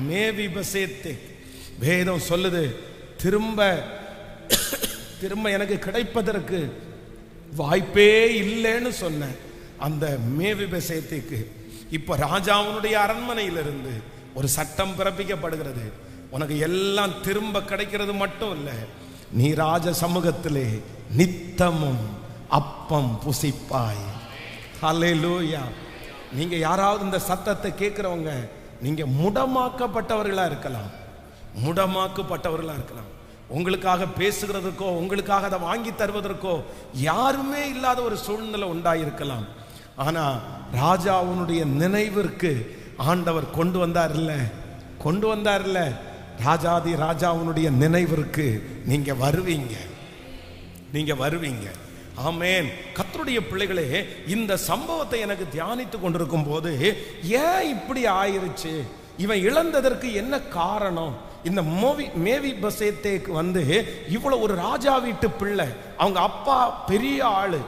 மேவிபசேத்து வேதம் சொல்லுது, திரும்ப எனக்கு கிடைப்பதற்கு வாய்ப்பே இல்லைன்னு சொன்ன அந்த மேவிபசேத்துக்கு இப்ப ராஜாவுடைய அரண்மனையிலிருந்து ஒரு சட்டம் பிறப்பிக்கப்படுகிறது. உனக்கு எல்லாம் திரும்ப கிடைக்கிறது மட்டும் இல்ல, நீ ராஜ சமூகத்திலே நித்தமும் அப்பம் புசிப்பாய். ஹல்லேலூயா. நீங்க யாராவது இந்த சத்தத்தை கேட்கிறவங்க, நீங்க முடமாக்கப்பட்டவர்களா இருக்கலாம், உங்களுக்காக பேசுகிறதுக்கோ உங்களுக்காக அதை வாங்கி தருவதற்கோ யாருமே இல்லாத ஒரு சூழ்நிலை உண்டாயிருக்கலாம். ஆனா ராஜாவுடைய நினைவிற்கு ஆண்டவர் கொண்டு வந்தார்ல, ராஜாதி ராஜாவுடைய நினைவிற்கு நீங்க வருவீங்க. ஆமென். கர்த்தருடைய பிள்ளைகளே, இந்த சம்பவத்தை எனக்கு தியானித்து கொண்டிருக்கும் போது, ஏன் இப்படி ஆயிருச்சு, இவன் இழந்ததற்கு என்ன காரணம்? இந்த மேவிபசேத்துக்கு இவ்வளவு ஒரு ராஜா வீட்டு பிள்ளை, அவங்க அப்பா பெரிய ஆளு,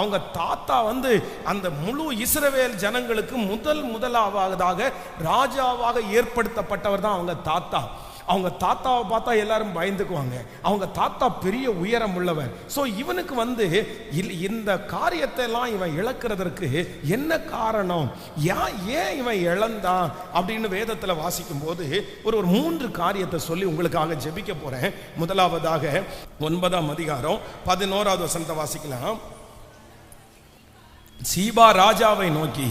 அவங்க தாத்தா அந்த முழு இஸ்ரவேல் ஜனங்களுக்கு முதலாவதாக ராஜாவாக ஏற்படுத்தப்பட்டவர் தான் அவங்க தாத்தா. அவங்க தாத்தாவை பார்த்தா எல்லாரும் பயந்துக்குவாங்க, அவங்க தாத்தா பெரிய உயரம் உள்ளவர். ஸோ இவனுக்கு இந்த காரியத்தை எல்லாம் இவன் இழக்கிறதற்கு என்ன காரணம், ஏன் இவன் இழந்தான் அப்படின்னு வேதத்தில் வாசிக்கும் போது ஒரு 3 காரியத்தை சொல்லி உங்களுக்காக ஜெபிக்க போறேன். முதலாவதாக 9ஆம் அதிகாரம் 11வது வசனத்தை வாசிக்கலாம். சீபா ராஜாவை நோக்கி,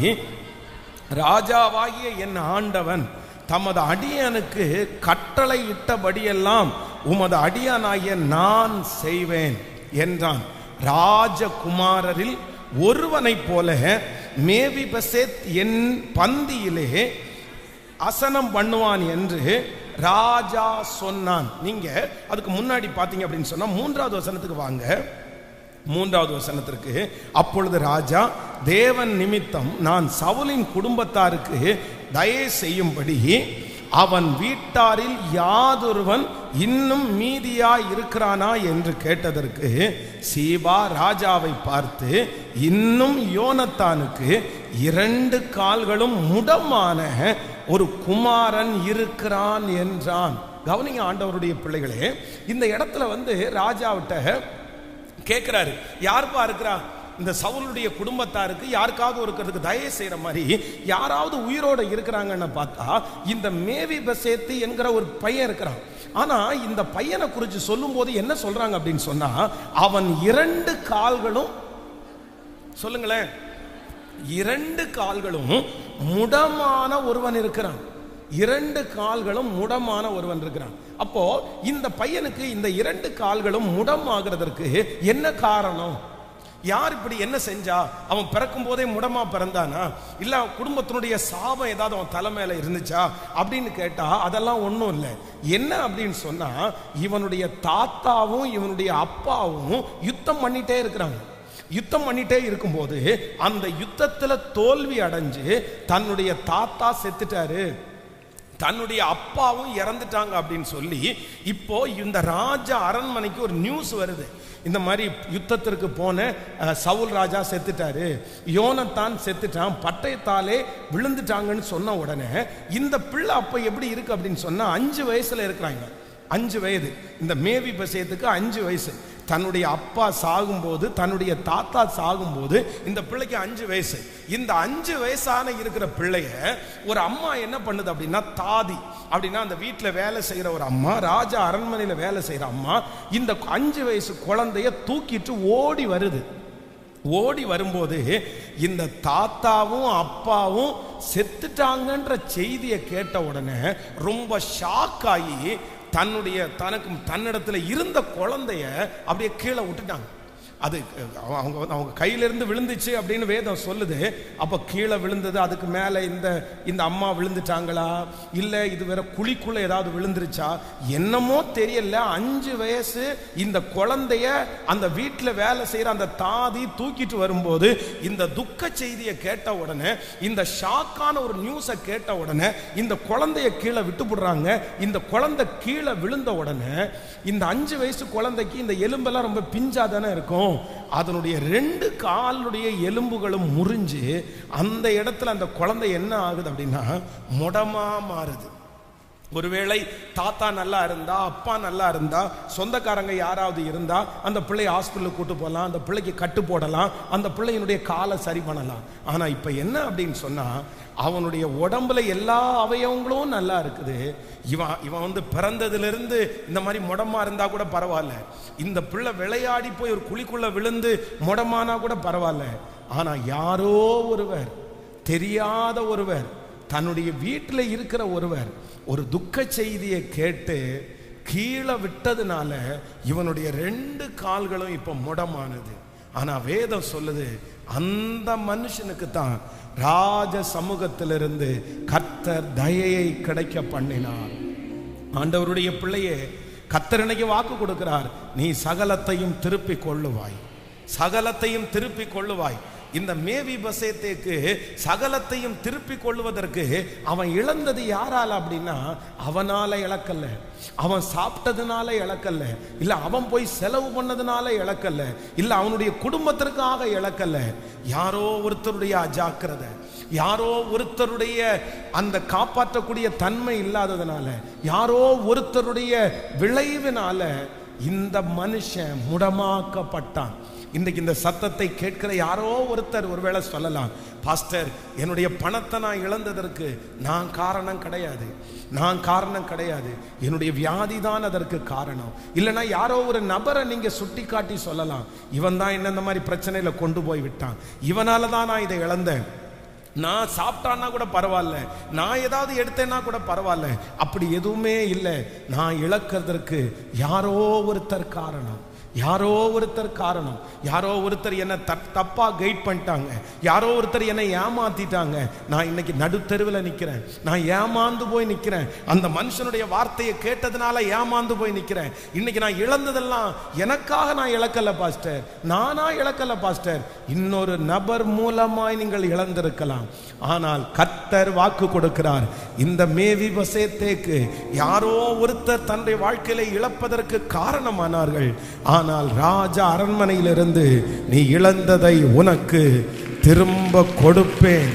ராஜாவாகிய என் ஆண்டவன் தமது அடியானுக்கு கட்டளை இட்டபடியெல்லாம் உமது அடியானாகிய நான் செய்வேன் என்றான். ராஜகுமாரரில் ஒருவனைப் போல மேவிபசேத் என் பந்தியிலே அசனம் பண்ணுவான் என்று ராஜா சொன்னான். நீங்க அதுக்கு முன்னாடி பாத்தீங்க அப்படின்னு சொன்னா 3வது வசனத்துக்கு வாங்க. 3வது வசனத்திற்கு, அப்பொழுது ராஜா, தேவன் நிமித்தம் நான் சவுலின் குடும்பத்தாருக்கு தயை செய்யும்படி அவன் வீட்டாரில் யாதொருவன் இன்னும் மீதியாய் இருக்கிறானா என்று கேட்டதற்கு சீபா ராஜாவை பார்த்து, இன்னும் யோனத்தானுக்கு 2 கால்களும் முடமான ஒரு குமாரன் இருக்கிறான் என்றான். கவனிங்க ஆண்டவருடைய பிள்ளைகளே, இந்த இடத்துல ராஜாவிட்ட கேட்கிறாரு, யாருப்பா இருக்கிறா? இந்த சவுலுடைய குடும்பத்தாருக்கு யாருக்காவது ஒருக்கிறதுக்கு தயை செய்யற மாதிரி யாராவது உயிரோட இருக்கிறாங்கன்னு பார்த்தா இந்த மேவிபசேத்து என்கிற ஒரு பையன் இருக்கிறான். ஆனா இந்த பையனை குறித்து சொல்லும் போது என்ன சொல்றாங்க அப்படின்னு சொன்னா, அவன் 2 கால்களும், சொல்லுங்களேன், 2 கால்களும் முடமான ஒருவன் இருக்கிறான். 2 கால்களும் முடமான ஒருவன் இருக்கிறான். அப்போ இந்த பையனுக்கு இந்த 2 கால்களும் முடமாகிறதற்கு என்ன காரணம்? யார் இப்படி என்ன செஞ்சா? அவன் பிறக்கும் போதே முடமா பிறந்தானா, இல்ல குடும்பத்தினுடைய சாபம் ஏதாவது அவன் தலை மேல இருந்துச்சா அப்படின்னு கேட்டா அதெல்லாம் ஒண்ணும் இல்லை. என்ன அப்படின்னு சொன்னா, இவனுடைய தாத்தாவும் இவனுடைய அப்பாவும் யுத்தம் பண்ணிட்டே இருக்கிறாங்க. யுத்தம் பண்ணிட்டே இருக்கும்போது அந்த யுத்தத்துல தோல்வி அடைஞ்சு தன்னுடைய தாத்தா செத்துட்டாரு, தன்னுடைய அப்பாவும் இறந்துட்டாங்க அப்படின்னு சொல்லி இப்போ இந்த ராஜ அரண்மனைக்கு ஒரு நியூஸ் வருது. இந்த மாதிரி யுத்தத்திற்கு போன சவுல் ராஜா செத்துட்டாரு, யோனத்தான் செத்துட்டான், பட்டயத்தாலே விழுந்துட்டாங்கன்னு சொன்ன உடனே இந்த பிள்ளை அப்ப எப்படி இருக்கு அப்படின்னு சொன்னா 5 வயசுல இருக்கிறாங்க. 5 வயது. இந்த மேவிபசேத்துக்கு 5 வயசு. தன்னுடைய அப்பா சாகும்போது, தன்னுடைய தாத்தா சாகும்போது இந்த பிள்ளைக்கு 5 வயசு. இந்த 5 வயசான இருக்கிற பிள்ளைய ஒரு அம்மா என்ன பண்ணுது அப்படின்னா, தாதி அப்படின்னா அந்த வீட்டில் வேலை செய்கிற ஒரு அம்மா, ராஜா அரண்மனையில் வேலை செய்கிற அம்மா, இந்த 5 வயசு குழந்தைய தூக்கிட்டு ஓடி வருது. ஓடி வரும்போது இந்த தாத்தாவும் அப்பாவும் செத்துட்டாங்கன்ற செய்தியை கேட்ட உடனே ரொம்ப ஷாக் ஆகி தன்னிடத்துல இருந்த குழந்தைய அப்படியே கீழே விட்டுட்டாங்க. அது அவங்க கையிலிருந்து விழுந்துச்சு அப்படின்னு வேதம் சொல்லுது. அப்போ கீழே விழுந்தது, அதுக்கு மேலே இந்த அம்மா விழுந்துட்டாங்களா, இல்லை இது வேற குழிக்குள்ள ஏதாவது விழுந்துருச்சா என்னமோ தெரியல. 5 வயசு இந்த குழந்தைய அந்த வீட்டில் வேலை செய்கிற அந்த தாதி தூக்கிட்டு வரும்போது இந்த துக்க செய்தியை கேட்ட உடனே, இந்த ஷாக்கான ஒரு நியூஸை கேட்ட உடனே இந்த குழந்தைய கீழே விட்டு போடுறாங்க. இந்த குழந்தை கீழே விழுந்த உடனே இந்த 5 வயசு குழந்தைக்கு இந்த எலும்பெல்லாம் ரொம்ப பிஞ்சா தானே இருக்கும். அதனுடைய 2 காலுடைய எலும்புகளும் முறிஞ்சு அந்த இடத்துல அந்த குழந்தை என்ன ஆகுது அப்படின்னா முடமா மாறுது. ஒருவேளை தாத்தா நல்லா இருந்தா, அப்பா நல்லா இருந்தா, சொந்தக்காரங்க யாராவது இருந்தா அந்த பிள்ளை ஹாஸ்பிட்டலுக்கு கூட்டு போகலாம், அந்த பிள்ளைக்கு கட்டு போடலாம், அந்த பிள்ளையினுடைய காலை சரி பண்ணலாம். ஆனா இப்ப என்ன அப்படின்னு சொன்னா, அவனுடைய உடம்புல எல்லா அவயவங்களும் நல்லா இருக்குது. இவன் பிறந்ததிலிருந்து இந்த மாதிரி முடமா இருந்தா கூட பரவாயில்ல, இந்த பிள்ளை விளையாடி போய் ஒரு குழிக்குள்ள விழுந்து முடமானா கூட பரவாயில்ல. ஆனா யாரோ ஒருவர், தெரியாத ஒருவர், தன்னுடைய வீட்டில் இருக்கிற ஒருவர் ஒரு துக்க செய்தியை கேட்டு கீழே விட்டதுனால இவனுடைய 2 கால்களும் இப்ப முடமானது. ஆனா வேதம் சொல்லுது, அந்த மனுஷனுக்கு தான் ராஜ சமூகத்திலிருந்து கர்த்தர் தயையை கிடைக்க பண்ணினார். ஆண்டவருடைய பிள்ளையே, கர்த்தர் இன்னைக்கு வாக்கு கொடுக்கிறார், நீ சகலத்தையும் திருப்பி கொள்ளுவாய், சகலத்தையும் திருப்பி கொள்ளுவாய். இந்த மேவிபோசேத்துக்கு சகலத்தையும் திருப்பி கொள்வதற்கு அவன் இழந்தது யாரால அப்படின்னா, அவனால இழக்கல்ல, அவன் சாப்பிட்டதுனால இழக்கல்ல, இல்ல அவன் போய் செலவு பண்ணதுனால இழக்கல்ல, இல்ல அவனுடைய குடும்பத்திற்காக இழக்கல்ல. யாரோ ஒருத்தருடைய அஜாக்கிரதை, யாரோ ஒருத்தருடைய அந்த காப்பாற்றக்கூடிய தன்மை இல்லாததுனால, யாரோ ஒருத்தருடைய விளைவினால இந்த மனுஷன் முடமாக்கப்பட்டான். இன்றைக்கு இந்த சத்தத்தை கேட்கிற யாரோ ஒருத்தர் ஒருவேளை சொல்லலாம், பாஸ்டர், என்னுடைய பணத்தை நான் இழந்ததற்கு நான் காரணம் கிடையாது, நான் காரணம் கிடையாது, என்னுடைய வியாதி தான் அதற்கு காரணம். இல்லைன்னா யாரோ ஒரு நபரை நீங்க சுட்டி காட்டி சொல்லலாம், இவன் தான் என்ன இந்த மாதிரி பிரச்சனையில கொண்டு போய் விட்டான், இவனால தான் நான் இதை இழந்தேன், நான் சாப்பிட்டான்னா கூட பரவாயில்ல, நான் ஏதாவது எடுத்தேன்னா கூட பரவாயில்ல. அப்படி எதுவுமே இல்லை. நான் இழக்கிறதுக்கு யாரோ ஒருத்தர் காரணம், யாரோ ஒருத்தர் காரணம். யாரோ ஒருத்தர் என்னை தப்பா கைட் பண்ணிட்டாங்க, யாரோ ஒருத்தர் என்னை ஏமாத்திட்டாங்க. நான் இன்னைக்கு நடுத்தெருவில் நிற்கிறேன், நான் ஏமாந்து போய் நிற்கிறேன். அந்த மனுஷனுடைய வார்த்தையை கேட்டதுனால ஏமாந்து போய் நிற்கிறேன். இன்னைக்கு நான் இழந்ததெல்லாம் எனக்காக நான் இழக்கல பாஸ்டர், நானா இழக்கல பாஸ்டர், இன்னொரு நபர் மூலமாய் நீங்கள் இழந்திருக்கலாம். ஆனால் கர்த்தர் வாக்கு கொடுக்கிறார், இந்த மேவிபோசேத்துக்கு யாரோ ஒருத்தர் தன்னுடைய வாழ்க்கையில இழப்பதற்கு காரணமானார்கள். ஆனால் ராஜா அரண்மனையிலிருந்து நீ இழந்ததை உனக்கு திரும்ப கொடுப்பேன்,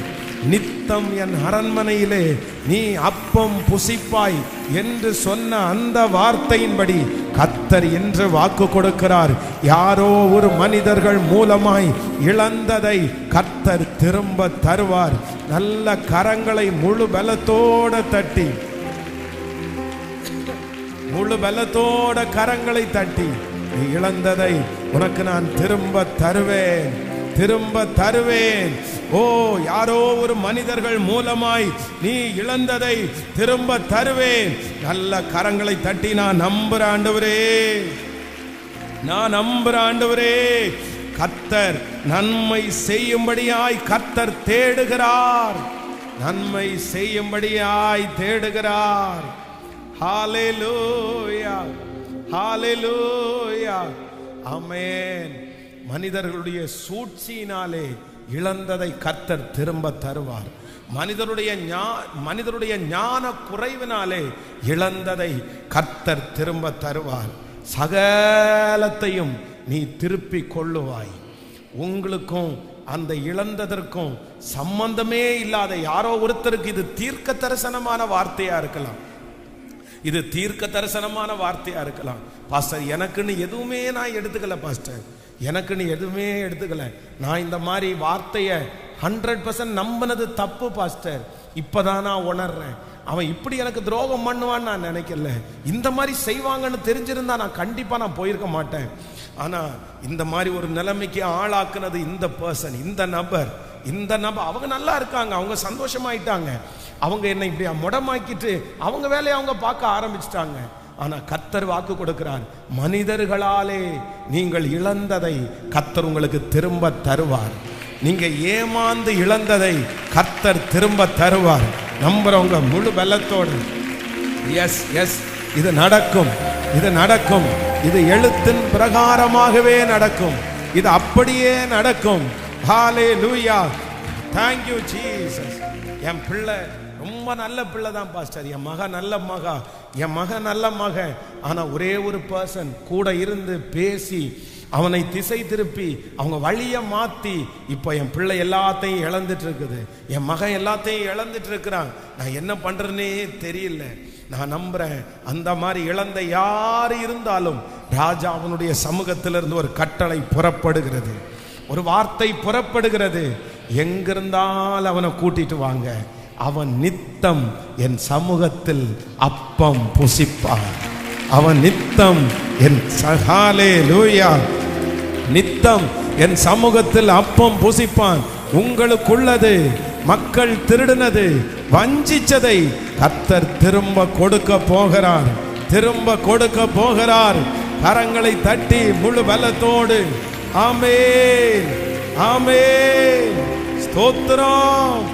நித்தம் என் அரண்மனையிலே நீ அப்பம் புசிப்பாய் என்று சொன்ன அந்த வார்த்தையின்படி கர்த்தர் என்று வாக்கு கொடுக்கிறார். யாரோ ஒரு மனிதர்கள் மூலமாய் இழந்ததை கர்த்தர் திரும்ப தருவார். நல்ல கரங்களை முழு பலத்தோட தட்டி, முழு பலத்தோட கரங்களை தட்டி, நீ இழந்ததை உனக்கு நான் திரும்ப தருவேன், திரும்ப தருவேன். ஓ, யாரோ ஒரு மனிதர்கள் மூலமாய் நீ இழந்ததை திரும்ப தருவேன். நல்ல கரங்களை தட்டி, நான் நம்புற ஆண்டவரே, நான் நம்புற ஆண்டவரே, கர்த்தர் நன்மை செய்யும்படியாய் கர்த்தர் தேடுகிறார், நன்மை செய்யும்படியாய் தேடுகிறார். ஹல்லேலூயா, ஹல்லேலூயா, ஆமென். மனிதர்களுடைய சூழ்ச்சியினாலே இழந்ததை கர்த்தர் திரும்ப தருவார். மனிதருடைய ஞான குறைவினாலே இழந்ததை கர்த்தர் திரும்ப தருவார். சகலத்தையும் நீ திருப்பி கொள்ளுவாய். உங்களுக்கும் அந்த இழந்ததற்கும் சம்பந்தமே இல்லாத யாரோ ஒருத்தருக்கு இது தீர்க்க தரிசனமான வார்த்தையா இருக்கலாம், இது தீர்க்க தரிசனமான வார்த்தையா இருக்கலாம். பாஸ்டர், எனக்குன்னு எதுவுமே நான் எடுத்துக்கல பாஸ்டர், எனக்குன்னு எதுவுமே எடுத்துக்கல, நான் இந்த மாதிரி வார்த்தையை 100% நம்பினது தப்பு பாஸ்டர், இப்பதான் நான் உணர்றேன். அவன் இப்படி எனக்கு துரோகம் பண்ணுவான்னு நான் நினைக்கல, இந்த மாதிரி செய்வாங்கன்னு தெரிஞ்சிருந்தா நான் கண்டிப்பா நான் போயிருக்க மாட்டேன். ஆனா இந்த மாதிரி ஒரு நிலைமைக்கு ஆளாக்குனது இந்த பர்சன், இந்த நபர் அவங்க நல்லா இருக்காங்க, அவங்க சந்தோஷமாயிட்டாங்க, அவங்க என்னை இப்படி முடமாக்கிட்டு அவங்க வேலையை அவங்க பார்க்க ஆரம்பிச்சிட்டாங்க. ஆனா கர்த்தர் வாக்கு கொடுக்கிறார், மனிதர்களாலே நீங்கள் இழந்ததை கர்த்தர் உங்களுக்கு திரும்ப தருவார். நீங்க ஏமாந்து இழந்ததை கர்த்தர் திரும்ப தருவார். நம்புறவங்க முழு பலத்தோடு எஸ் எஸ், இது நடக்கும், இது நடக்கும், இது எழுத்தின் பிரகாரமாகவே நடக்கும், இது அப்படியே நடக்கும். ஹல்லேலூயா, thank you Jesus. என் பிள்ளை ரொம்ப நல்ல பிள்ளை தான் பாஸ்டர், என் மக நல்ல மகா, என் மக நல்ல மக. ஆனா ஒரே ஒரு பர்சன் கூட இருந்து பேசி அவனை திசை திருப்பி அவங்க வழியை மாற்றி இப்போ என் பிள்ளை எல்லாத்தையும் இழந்துட்டு இருக்குது, என் மகன் எல்லாத்தையும் இழந்துட்டு இருக்கிறான், நான் என்ன பண்ணுறேன்னே தெரியல. நான் நம்புறேன் அந்த மாதிரி இழந்த யார் இருந்தாலும் ராஜா அவனுடைய சமூகத்திலிருந்து ஒரு கட்டளை புறப்படுகிறது, ஒரு வார்த்தை புறப்படுகிறது. எங்கிருந்தால் அவனை கூட்டிட்டு வாங்க, அவன் நித்தம் என் சமூகத்தில் அப்பம் புசிப்பான். அவன் நித்தம் என் ஹல்லேலூயா, நித்தம் என் சமூகத்தில் அப்பம் புசிப்பான். உங்களுக்குள்ளது மக்கள் திருடினது, வஞ்சிச்சதை கர்த்தர் திரும்ப கொடுக்க போகிறார், திரும்ப கொடுக்க போகிறார். கரங்களை தட்டி முழு பலத்தோடு ஆமென், ஆமென், ஸ்தோத்திரம்.